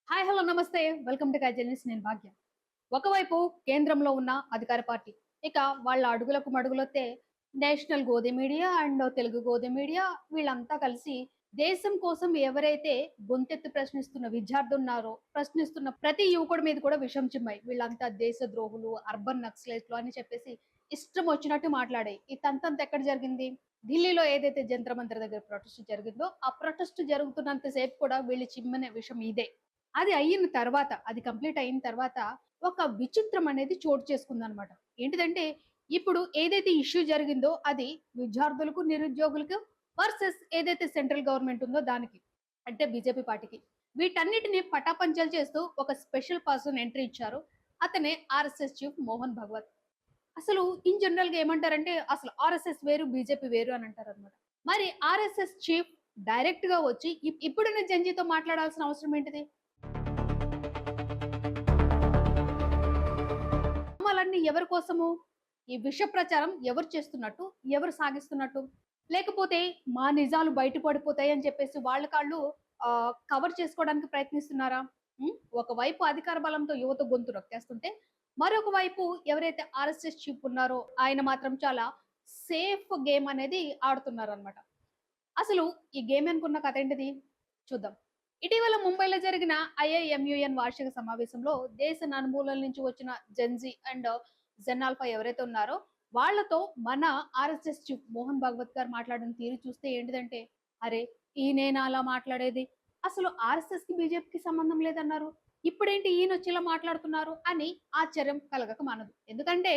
Hi hello నమస్తే welcome to journalist నేను భాగ్య. ఒకవైపు కేంద్రంలో ఉన్న అధికార పార్టీ ఇక వాళ్ళ అడుగులకు మడుగులొత్తే national godi media and Telugu godi media వీళ్ళంతా కలిసి దేశం కోసం ఎవరైతే గొంతెత్తి ప్రశ్నిస్తున్న విద్యార్థులు ఉన్నారో ప్రశ్నిస్తున్న ప్రతి యువకుడి మీద కూడా విషం చిమ్మాయి. వీళ్ళంతా దేశ ద్రోహులు, అర్బన్ నక్సలైట్లు అని చెప్పేసి ఇష్టం వచ్చినట్టు మాట్లాడాయి. ఈ తంతంత ఎక్కడ జరిగింది? ఢిల్లీలో ఏదైతే జంతర్ మంతర్ దగ్గర ప్రొటెస్ట్ జరిగిందో ఆ ప్రొటెస్ట్ జరుగుతున్నంత సేపు కూడా వీళ్ళు చిమ్మిన విషం ఇదే. అది అయిన తర్వాత, అది కంప్లీట్ అయిన తర్వాత ఒక విచిత్రం అనేది చోటు చేసుకుందనమాట. ఏంటిదంటే, ఇప్పుడు ఏదైతే ఇష్యూ జరిగిందో అది విద్యార్థులకు, నిరుద్యోగులకు వర్సెస్ ఏదైతే సెంట్రల్ గవర్నమెంట్ ఉందో దానికి. అంటే బీజేపీ పార్టీకి. వీటన్నిటిని పటాపంచలు చేస్తూ ఒక స్పెషల్ పర్సన్ ఎంట్రీ ఇచ్చారు. అతనే ఆర్ఎస్ఎస్ చీఫ్ మోహన్ భగవత్. అసలు ఇన్ జనరల్‌గా ఏమంటారంటే, అసలు ఆర్ఎస్ఎస్ వేరు, బీజేపీ వేరు అని అంటారనమాట. మరి ఆర్ఎస్ఎస్ చీఫ్ డైరెక్ట్‌గా వచ్చి ఇప్పుడున్న జంజీతో మాట్లాడాల్సిన అవసరం ఏంటిది? డ్రామాలన్నీ ఎవరి కోసము? ఈ విష ప్రచారం ఎవరు చేస్తున్నట్టు? ఎవరు సాగిస్తున్నట్టు? లేకపోతే మా నిజాలు బయట పడిపోతాయి అని చెప్పేసి వాళ్ళకాళ్ళు కవర్ చేసుకోవడానికి ప్రయత్నిస్తున్నారా? ఒకవైపు అధికార బలంతో యువత గొంతు నొక్కేస్తుంటే, మరొక వైపు ఎవరైతే ఆర్ఎస్ఎస్ చీఫ్ ఉన్నారో ఆయన మాత్రం చాలా సేఫ్ గేమ్ అనేది ఆడుతున్నారనమాట. అసలు ఈ గేమ్ అనుకున్న కథ ఏంటిది? చూద్దాం. ఇటీవల ముంబైలో జరిగిన ఐఐఎంయుఎన్ వార్షిక సమావేశంలో దేశ నలుమూలల నుంచి వచ్చిన జెన్‌జీ అండ్ జెన్ ఆల్ఫా ఎవరైతే ఉన్నారో వాళ్ళతో మన ఆర్ఎస్ఎస్ చీఫ్ మోహన్ భాగవత్ గారు మాట్లాడిన తీరు చూస్తే ఏంటిదంటే, అరే! ఈయనేనా అలా మాట్లాడేది? అసలు ఆర్ఎస్ఎస్‌కి, బీజేపీకి సంబంధం లేదన్నారు. ఇప్పుడేంటి ఈయనొచ్చి ఇలా మాట్లాడుతున్నారు అని ఆశ్చర్యం కలగక మానదు. ఎందుకంటే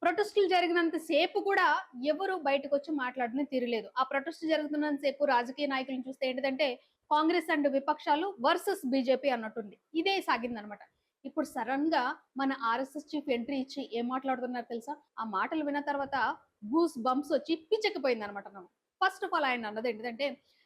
ప్రొటెస్టులు జరిగినంత సేపు కూడా ఎవరు బయటకొచ్చి మాట్లాడని తీరులేదు. ఆ ప్రొటెస్ట్ జరుగుతున్నంత సేపు రాజకీయ నాయకులను చూస్తే ఏంటిదంటే కాంగ్రెస్ అండ్ విపక్షాలు వర్సెస్ బీజేపీ అన్నట్టుంది. ఇదే సాగిందనమాట. ఇప్పుడు సడెన్‌గా మన ఆర్ఎస్ఎస్ చీఫ్ ఎంట్రీ ఇచ్చి ఏం మాట్లాడుతున్నారు తెలుసా? ఆ మాటలు విన్న తర్వాత గూస్ బంప్స్ వచ్చి పిచ్చెక్కిపోయిందనమాట నాకు. ఫస్ట్ ఆఫ్ ఆల్ ఆయన అన్నది ఏంటిదంటే,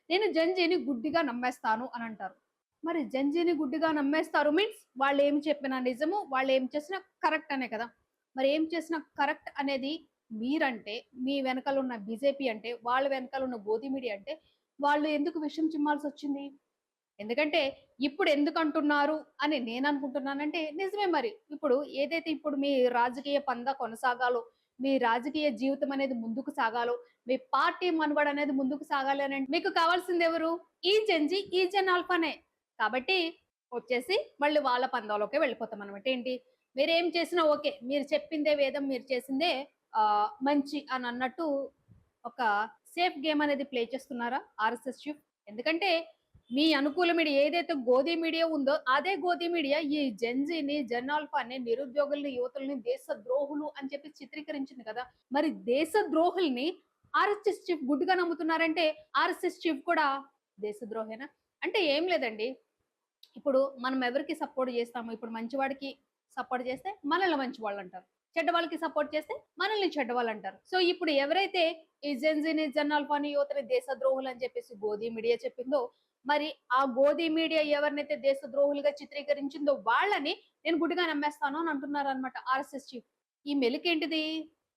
నేను జంజీని గుడ్డిగా నమ్మేస్తాను అని అంటారు. మరి జంజీని గుడ్డిగా నమ్మేస్తారు మీన్స్ వాళ్ళేమి చెప్పినా నిజము, వాళ్ళేం చేసినా కరెక్ట్ అనే కదా! మరి ఏం చేసినా కరెక్ట్ అనేది మీరంటే, మీ వెనకాల ఉన్న బీజేపీ అంటే, వాళ్ళ వెనకాల ఉన్న గోధి మీడియా అంటే, వాళ్ళు ఎందుకు విషం చిమ్మాల్సొచ్చింది? ఎందుకంటే ఇప్పుడు ఎందుకంటున్నారు అని నేననుకుంటున్నానంటే నిజమే మరి. ఇప్పుడు ఏదైతే ఇప్పుడు మీ రాజకీయ పందా కొనసాగాలో, మీ రాజకీయ జీవితం అనేది ముందుకు సాగాలో, మీ పార్టీ మనుగడ అనేది ముందుకు సాగాలి అనంటే మీకు కావాల్సిందెవరు? ఈ జెన్‌జీ, ఈ జెన్ ఆల్ఫానే. కాబట్టి వచ్చేసి మళ్ళీ వాళ్ళ పందాలోకే వెళ్ళిపోతామనమాట. ఏంటి? మీరేం చేసినా ఓకే. మీరు చెప్పిందే వేదం, మీరు చేసిందే మంచి అనన్నట్టు ఒక సేఫ్ గేమ్ అనేది ప్లే చేస్తున్నారా ఆర్ఎస్ఎస్ చీఫ్? ఎందుకంటే మీ అనుకూల మీడియా ఏదైతే గోధి మీడియా ఉందో అదే గోధి మీడియా ఈ జెన్‌జీని, జెన్ ఆల్ఫాని, నిరుద్యోగుల్ని, యువతుల్ని దేశ ద్రోహులు అని చెప్పి చిత్రీకరించింది కదా! మరి దేశ ద్రోహుల్ని ఆర్ఎస్ఎస్ చీఫ్ గుడ్డిగా నమ్ముతున్నారంటే ఆర్ఎస్ఎస్ చీఫ్ కూడా దేశద్రోహేనా? అంటే ఏం లేదండి. ఇప్పుడు మనం ఎవరికి సపోర్ట్ చేస్తాము? ఇప్పుడు మంచివాడికి సపోర్ట్ చేస్తే మనల్ని మంచివాళ్ళంటారు. చెడ్డవాళ్ళకి సపోర్ట్ చేస్తే మనల్ని చెడ్డవాళ్ళంటారు. సో, ఇప్పుడు ఎవరైతే ఈ జెన్‌జీని, జెన్ ఆల్ఫాని యువతని దేశద్రోహులు అని చెప్పేసి గోధి మీడియా చెప్పిందో, మరి ఆ గోధి మీడియా ఎవరినైతే దేశద్రోహులుగా చిత్రీకరించిందో వాళ్ళని నేను గుడ్డిగా నమ్మేస్తాను అని అంటున్నారనమాట ఆర్ఎస్ఎస్ చీఫ్. ఈ మెలికేంటిది?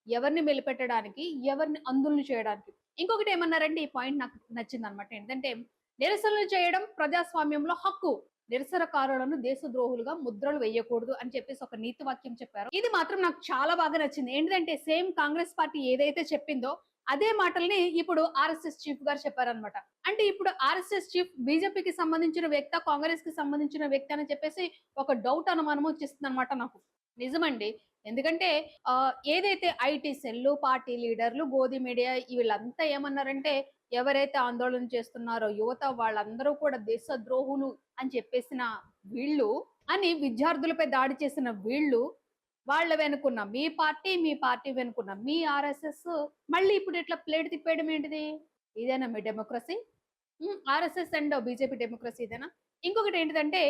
ఎవరిని మెలిపెట్టడానికి, ఎవరిని అంధుల్ని చేయడానికి. ఇంకొకటి ఏమన్నారంటే ఈ పాయింట్ నాకు నచ్చిందనమాట. ఏంటంటే నిరసనలు చేయడం ప్రజాస్వామ్యంలో హక్కు. నిరసనకారులను దేశద్రోహులుగా ముద్రలు వేయకూడదు అని చెప్పేసి ఒక నీతి వాక్యం చెప్పారు. ఇది మాత్రం నాకు చాలా బాగా నచ్చింది. ఏంటిదంటే సేమ్ కాంగ్రెస్ పార్టీ ఏదైతే చెప్పిందో అదే మాటల్ని ఇప్పుడు ఆర్ఎస్ఎస్ చీఫ్ గారు చెప్పారనమాట. అంటే ఇప్పుడు ఆర్ఎస్ఎస్ చీఫ్ బీజేపీకి సంబంధించిన వ్యక్తా, కాంగ్రెస్‌కి సంబంధించిన వ్యక్తా అని చెప్పేసి ఒక డౌట్ అనుమానం వచ్చేసిందనమాట నాకు. నిజమండి. ఎందుకంటే ఏదైతే ఐటీ సెల్లు, పార్టీ లీడర్లు, గోధి మీడియా వీళ్ళంతా ఏమన్నారంటే ఎవరైతే ఆందోళన చేస్తున్నారో యువత వాళ్ళందరూ కూడా దేశద్రోహులు అని చెప్పేసిన వీళ్ళు అని విద్యార్థులపై దాడి చేసిన వీళ్ళు, వాళ్ళ వెనుకున్న మీ పార్టీ వెనుకున్న మీ ఆర్ఎస్ఎస్ మళ్ళీ ఇప్పుడు ఇట్లా ప్లేట్ తిప్పేయడం ఏంటిది? ఇదేనా మీ democracy? RSS and BJP democracy ఇదేనా? ఇంకొకటేంటిదంటే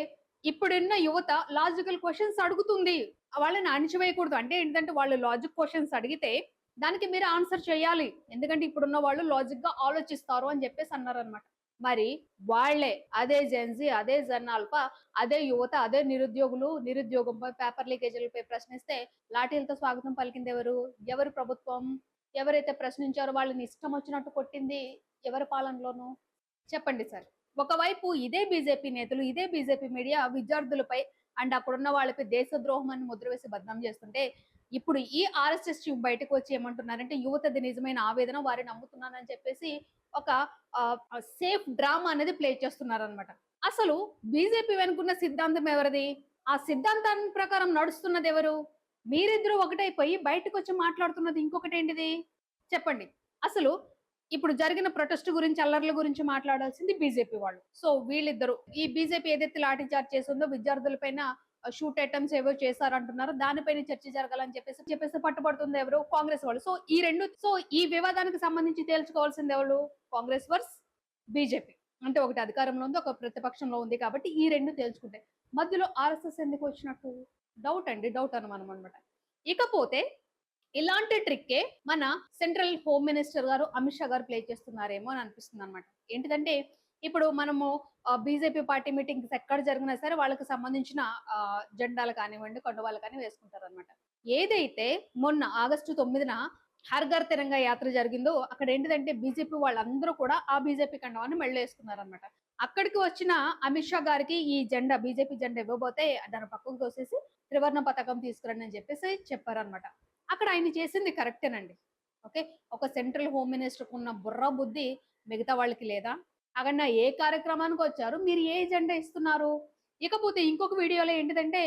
ఇప్పుడున్న యువత లాజికల్ క్వెషన్స్ అడుగుతుంది. వాళ్ళని అణిచివేయకూడదు. అంటే ఏంటంటే వాళ్ళు లాజిక్ క్వెషన్స్ అడిగితే దానికి మీరు ఆన్సర్ చేయాలి. ఎందుకంటే ఇప్పుడున్న వాళ్ళు లాజిక్‌గా ఆలోచిస్తారు అని జెప్పేసి అన్నారనమాట. మరి వాళ్ళే అదే జెన్‌జీ, అదే జెన్ ఆల్ఫా, అదే యువత, అదే నిరుద్యోగులు నిరుద్యోగంపై పేపర్ లీకేజీలపై ప్రశ్నిస్తే లాఠీలతో స్వాగతం పలికిందెవరు? ఎవరు ప్రభుత్వం? ఎవరైతే ప్రశ్నించారో వాళ్ళని ఇష్టం వచ్చినట్టు కొట్టింది ఎవరి పాలనలోను? చెప్పండి సార్. ఒకవైపు ఇదే బీజేపీ నేతలు, ఇదే బీజేపీ మీడియా విద్యార్థులపై అండ్ అక్కడున్న వాళ్ళపై దేశద్రోహం అని ముద్ర వేసి బదనాం చేస్తుంటే, ఇప్పుడు ఈ ఆర్ఎస్ఎస్ చీఫ్ బయటకు వచ్చి ఏమంటున్నారంటే, యువతది నిజమైన ఆవేదన వారిని నమ్ముతున్నానని చెప్పేసి ఒక సేఫ్ డ్రామా అనేది ప్లే చేస్తున్నారనమాట. అసలు బీజేపీ వెనుకున్న సిద్ధాంతం ఎవరిది? ఆ సిద్ధాంతాన్ని ప్రకారం నడుస్తున్నది ఎవరు? మీరిద్దరూ ఒకటైపోయి బయటకొచ్చి మాట్లాడుతున్నది ఇంకొకటేంటిది? చెప్పండి. అసలు ఇప్పుడు జరిగిన ప్రొటెస్ట్ గురించి, అల్లర్ల గురించి మాట్లాడాల్సింది బీజేపీ వాళ్ళు. సో, వీళ్ళిద్దరు ఈ బీజేపీ ఏదైతే లాఠీ చార్జ్ చేసిందో విద్యార్థుల పైన షూట్ అటెంప్ట్స్ ఏవో చేశారంటున్నారో దానిపైన చర్చ జరగాలని చెప్పేసి పట్టుబడుతుంది ఎవరు? కాంగ్రెస్ వాళ్ళు. సో, ఈ వివాదానికి సంబంధించి తేల్చుకోవాల్సింది ఎవరు? Congress versus BJP. అంటే ఒకటి అధికారంలో ఉంది, ఒక ప్రతిపక్షంలో ఉంది కాబట్టి ఈ 2 తేల్చుకుంటాయి. మధ్యలో ఆర్ఎస్ఎస్ ఎందుకు వచ్చినట్టు? డౌట్ అండి. డౌట్ అనుమానం అన్నమాట. ఇకపోతే ఇలాంటి ట్రిక్కే మన సెంట్రల్ హోమ్ మినిస్టర్ గారు అమిత్ షా గారు ప్లే చేస్తున్నారేమో అని అనిపిస్తుంది అనమాట. ఏంటిదంటే ఇప్పుడు మనము బీజేపీ పార్టీ మీటింగ్స్ ఎక్కడ జరిగినా సరే వాళ్ళకి సంబంధించిన జెండాలు కానివ్వండి, కండువాలు కానీ వేసుకుంటారనమాట. ఏదైతే మొన్న ఆగస్టు 9న హర్ ఘర్ తిరంగా యాత్ర జరిగిందో అక్కడ ఏంటిదంటే బీజేపీ వాళ్ళందరూ కూడా ఆ బీజేపీ కండువాన్ని మెడలో వేసుకున్నారనమాట. అక్కడికి వచ్చిన అమిత్ షా గారికి ఈ జెండా బీజేపీ జెండా ఇవ్వబోతే దాని పక్కకు తోసేసి త్రివర్ణ పతాకం తీసుకురండి అని చెప్పేసి చెప్పారనమాట. అక్కడ ఆయన చేసింది కరెక్టేనండి. ఓకే. ఒక సెంట్రల్ హోమ్ మినిస్టర్‌కి ఉన్న బుర్ర, బుద్ధి మిగతా వాళ్ళకి లేదా? అక్కడ ఏ కార్యక్రమానికొచ్చారు? మీరు ఏ ఎజెండా ఇస్తున్నారు? ఇకపోతే ఇంకొక వీడియోలో ఏంటిదంటే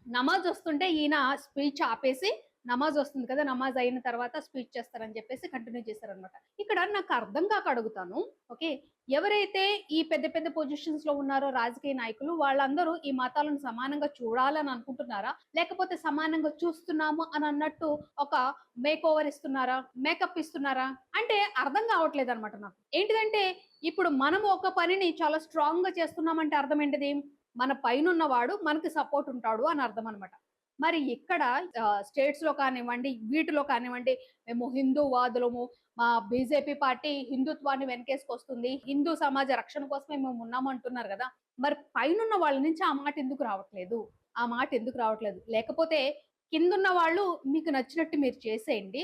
నమాజ్ వస్తుంటే ఈయన స్పీచ్ ఆపేసి నమాజ్ వస్తుంది కదా! నమాజ్ అయిన తర్వాత స్పీచ్ చేస్తారని చెప్పేసి కంటిన్యూ చేశారనమాట. ఇక్కడ నాకు అర్థం కాక అడుగుతాను. ఓకే. ఎవరైతే ఈ పెద్ద పెద్ద పొజిషన్స్‌లో ఉన్నారో రాజకీయ నాయకులు వాళ్ళందరూ ఈ మతాలను సమానంగా చూడాలని అనుకుంటున్నారా? లేకపోతే సమానంగా చూస్తున్నాము అని అన్నట్టు ఒక మేక్ ఓవర్ ఇస్తున్నారా? మేకప్ ఇస్తున్నారా? అంటే అర్థం కావట్లేదన్నమాట నాకు. ఏంటిదంటే ఇప్పుడు మనము ఒక పనిని చాలా స్ట్రాంగ్‌గా చేస్తున్నామంటే అర్థం ఏంటిది? మన పైనున్నవాడు మనకి సపోర్ట్ ఉంటాడు అని అర్థం అన్నమాట. మరి ఇక్కడ స్టేట్స్‌లో కానివ్వండి, వీటిలో కానివ్వండి, మేము హిందూవాదులము, మా బీజేపీ పార్టీ హిందుత్వాన్ని వెనకేసుకొస్తుంది. హిందూ సమాజ రక్షణ కోసమే మేము ఉన్నామంటున్నారు గదా! మరి పైనున్న వాళ్ళ నుంచి ఆ మాట ఎందుకు రావట్లేదు? ఆ మాట ఎందుకు రావట్లేదు? లేకపోతే కిందున్న వాళ్ళు మీకు నచ్చినట్టు మీరు చేసేయండి.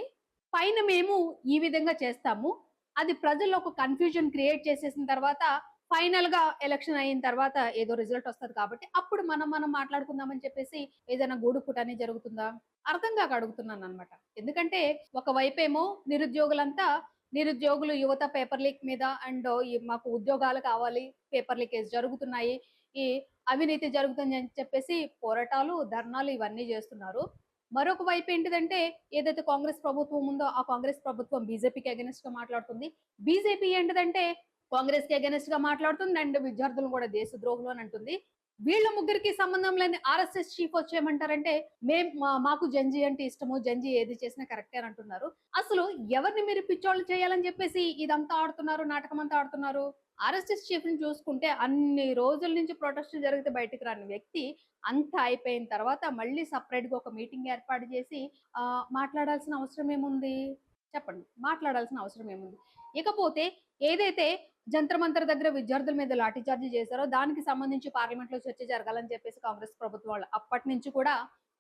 పైన మేము ఈ విధంగా చేస్తాము. అది ప్రజల్లో ఒక కన్‌ఫ్యూజన్ క్రియేట్ చేసేసిన తర్వాత ఫైనల్‌గా ఎలక్షన్ అయిన తర్వాత ఏదో రిజల్ట్ వస్తది కాబట్టి అప్పుడు మనం మాట్లాడుకుందాం అని చెప్పేసి ఏదైనా గూడు పుటాని జరుగుతుందా? అర్థం కాక అడుగుతున్నానన్నమాట. ఎందుకంటే ఒకవైపేమో నిరుద్యోగులు యువత పేపర్ లీక్ మీద అండ్ మాకు ఉద్యోగాలు కావాలి. పేపర్ లీకేజ్ జరుగుతున్నాయి. ఈ అవినీతి జరుగుతుంది అని చెప్పేసి పోరాటాలు, ధర్నాలు ఇవన్నీ చేస్తున్నారు. మరొక వైపు ఏంటిదంటే ఏదైతే కాంగ్రెస్ ప్రభుత్వం ఉందో ఆ కాంగ్రెస్ ప్రభుత్వం బీజేపీకి అగైనెస్ట్‌గా మాట్లాడుతుంది. బీజేపీ ఏంటిదంటే కాంగ్రెస్‌కి అగైనెస్ట్‌గా మాట్లాడుతుంది అండ్ విద్యార్థులను కూడా దేశద్రోహులు అని అంటుంది. వీళ్ళ ముగ్గురికి సంబంధం లేని ఆర్ఎస్ఎస్ చీఫ్ వచ్చి ఏమంటారంటే మాకు జంజీ అంటే ఇష్టము. జంజీ ఏది చేసినా కరెక్టే అని అంటున్నారు. అసలు ఎవరిని మీరు పిచ్చోళ్ళు చేయాలని చెప్పేసి ఇదంతా ఆడుతున్నారు, నాటకం అంతా ఆడుతున్నారు? ఆర్ఎస్ఎస్ చీఫ్‌ని చూసుకుంటే అన్ని రోజుల నుంచి ప్రొటెస్ట్‌లు జరిగితే బయటికి రాని వ్యక్తి అంతా అయిపోయిన తర్వాత మళ్ళీ సెపరేట్‌గా ఒక మీటింగ్ ఏర్పాటు చేసి మాట్లాడాల్సిన అవసరం ఏముంది? చెప్పండి. మాట్లాడాల్సిన అవసరం ఏముంది? ఇకపోతే ఏదైతే జంతర్ మంతర్ దగ్గర విద్యార్థుల మీద లాఠీ చార్జ్ చేశారో దానికి సంబంధించి పార్లమెంట్‌లో చర్చ జరగాలని చెప్పేసి కాంగ్రెస్ ప్రభుత్వం వాళ్ళు అప్పటినుంచి కూడా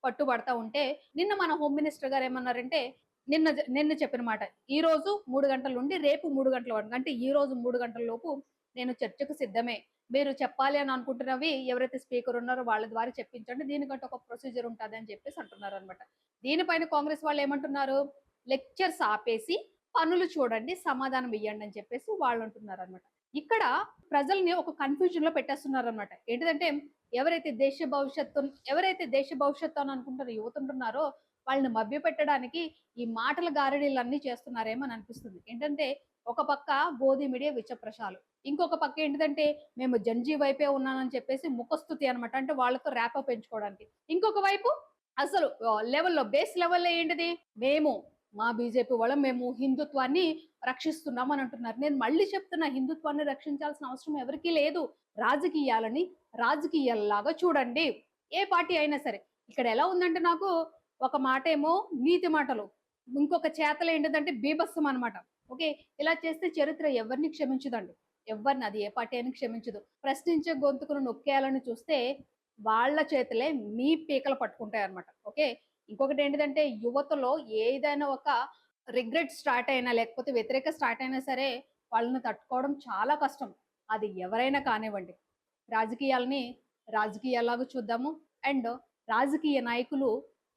పట్టుబడతా ఉంటే, నిన్న మన హోమ్ మినిస్టర్ గారు ఏమన్నారంటే, నిన్న చెప్పిన మాట. ఈరోజు 3 గంటల నుండి రేపు 3 గంటల వరకు అంటే ఈరోజు 3 గంటల లోపు నేను చర్చకు సిద్ధమే. మీరు చెప్పాలి అని అనుకుంటున్నవి ఎవరైతే స్పీకర్ ఉన్నారో వాళ్ళ ద్వారా చెప్పించండి. దీనికంటూ ఒక ప్రొసీజర్ ఉంటది అని చెప్పేసి అంటున్నారనమాట. దీనిపైన కాంగ్రెస్ వాళ్ళు ఏమంటున్నారు? లెక్చర్స్ ఆపేసి పనులు చూడండి, సమాధానం ఇయ్యండి అని చెప్పేసి వాళ్ళు అంటున్నారనమాట. ఇక్కడ ప్రజల్ని ఒక కన్‌ఫ్యూజన్‌లో పెట్టేస్తున్నారనమాట. ఏంటిదంటే ఎవరైతే దేశ భవిష్యత్తు అని అనుకుంటున్న యువత ఉంటున్నారో వాళ్ళని మభ్యపెట్టడానికి ఈ మాటల గారడీలన్నీ చేస్తున్నారేమో అని అనిపిస్తుంది. ఏంటంటే ఒక పక్క గోధి మీడియా విషప్రచారాలు. ఇంకొక పక్క ఏంటిదంటే మేము జంజీ వైపే ఉన్నానని చెప్పేసి ముఖస్తుతి అనమాట. అంటే వాళ్ళతో ర్యాపో పెంచుకోవడానికి. ఇంకొక వైపు అసలు బేస్ లెవెల్‌లో ఏంటిది? మా బీజేపీ వాళ్ళం మేము హిందుత్వాన్ని రక్షిస్తున్నాం అని అంటున్నారు. నేను మళ్ళీ చెప్తున్నా హిందుత్వాన్ని రక్షించాల్సిన అవసరం ఎవరికీ లేదు. రాజకీయాలని రాజకీయాల్లాగా చూడండి. ఏ పార్టీ అయినా సరే. ఇక్కడ ఎలా ఉందంటే నాకు ఒక మాటేమో నీతి మాటలు. ఇంకొక చేతలు ఏంటిదంటే బీభత్సం అనమాట. ఓకే. ఇలా చేస్తే చరిత్ర ఎవరిని క్షమించదండి. ఎవ్వరిని అది ఏ పార్టీ అయినా క్షమించదు. ప్రశ్నించే గొంతుకును నొక్కేయాలని చూస్తే వాళ్ళ చేతులే మీ పీకలు పట్టుకుంటాయన్నమాట. ఓకే. ఇంకొకటేంటిదంటే యువతలో ఏదైనా ఒక రిగ్రెట్ స్టార్ట్ అయినా, లేకపోతే వ్యతిరేకత స్టార్ట్ అయినా సరే వాళ్ళని తట్టుకోవడం చాలా కష్టం. అది ఎవరైనా కానివ్వండి. రాజకీయాల్ని రాజకీయాల్లాగా చూద్దాము. అండ్ రాజకీయ నాయకులు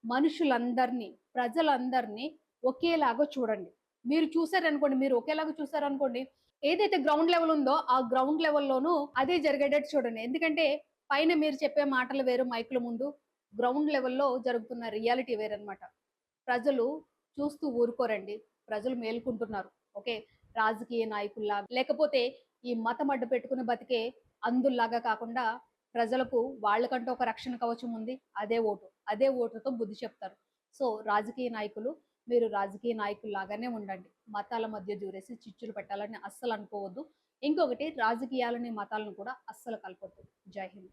మనుషులందరినీ, ప్రజలందరినీ ఒకేలాగా చూడండి. మీరు చూసారనుకోండి, మీరు ఒకేలాగా చూసారనుకోండి, ఏదైతే గ్రౌండ్ లెవెల్ ఉందో, ఆ గ్రౌండ్ లెవెల్‌లోనూ అదే జరిగేటట్టు చూడండి. ఎందుకంటే, పైన మీరు చెప్పే మాటలు వేరు మైకుల ముందు, గ్రౌండ్ లెవెల్‌లో జరుగుతున్న రియాలిటీ వేరనమాట. ప్రజలు చూస్తూ ఊరుకోరండి. ప్రజలు మేలుకుంటున్నారు. ఓకే. రాజకీయ నాయకుల్లాగా లేకపోతే ఈ మతం అడ్డు పెట్టుకొని బతికే అంధుల్లాగా కాకుండా ప్రజలకు వాళ్ళకంటూ ఒక రక్షణ కవచం ఉంది. అదే ఓటు. అదే ఓటుతో బుద్ధి చెప్తారు. సో, రాజకీయ నాయకులు మీరు రాజకీయ నాయకుల్లాగానే ఉండండి. మతాల మధ్య దూరేసి చిచ్చులు పెట్టాలని అస్సలు అనుకోవద్దు. ఇంకొకటి రాజకీయాలని, మతాలను కూడా అస్సలు కలపొద్దు. జై హింద్.